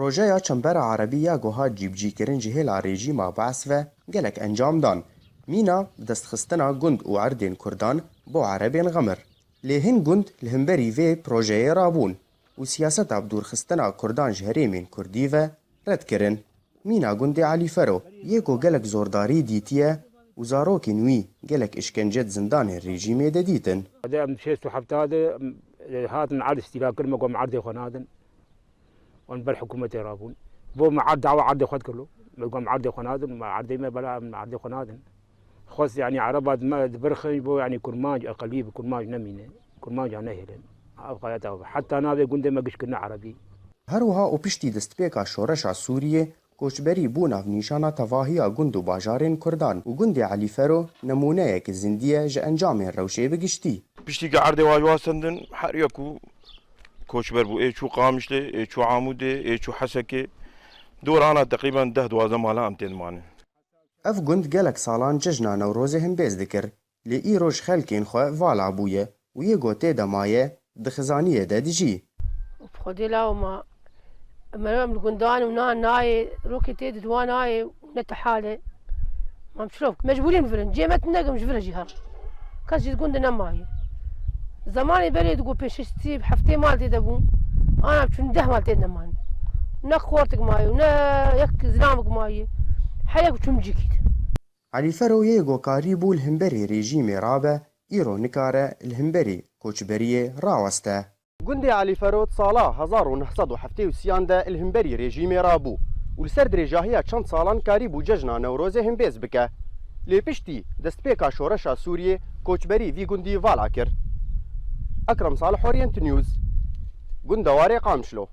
پروژه چنبر عربی یا گوها جیبجی کرن جهیل رژیما بعث و گلک انجام دان مینا دستخستنا گند و عردین کردان بو عربین غمر لهن گند لهمبری و پروژه رابون و سیاست عبدور خستنا کردان جهریمین کردی و رد کرن مینا گند علی فرو یکو گلک زورداری دیتیه و زاروکی نوی گلک اشکنجت زندان رژیمه دیتن هذا مشيت سحبت هذا من عرض استيلاء كل ما قام عرض خنادن ونبر حكومة رابون بو مع دعوة عرض خد كله قام عرض خنادن مع عرض ما بلا من عرض خنادن خاص يعني عربات ما برخي بو يعني كرماج أقليب كرماج نمينة كرماج نهيلن حتى أنا بقول ده ما قش كنا عربي هروها و پشتی دستپیکا شورش سوریه کوچبری بو ناونیشانا تواهی گند و باجارین کردان و گند علی فرو نمونه یک زندیه ج انجام روشه بگشتی پشتی که عرض واجواسندن هر یکو کوچبر بو ایچو قامشته ایچو عاموده ایچو حسکه دورانا تقریبا 10-12 مالا امتین مانه اف گند گلک سالان ججنا نوروز هم بیز دکر لی ای روش خلکین خواه والا بویه و یه گوته دمایه دخزانیه ده دیجی بخودي لا ما مرام الجندان ونان ناي روكي تيد دوان ناي نتحالة ما مشروف مجبورين فرن جيمت نجم مش فرن جهر كاش جند نماي زماني بري تقول بيشتي بحفتي مالتي دبون أنا بشون ده مالتي نمان نخورتك ماي ونا يك زلامك ماي حياك بشون جيكيت علی فرو یه گوکاری بو الهمبری رژیم رابه ایرو نکاره الهمبری کوچبریه راوسته گوندی علی فرود سالا 1973 ده الهمبری رژیم رابو و لسر درجاهیا چند سالان کاری بو ججنا نوروز هم بیز بکه لی پشتی دستپیکا شورشا سوریه کوچبری وی گوندی والا کر اکرم صالح اورینت نیوز گوندواری قامشلو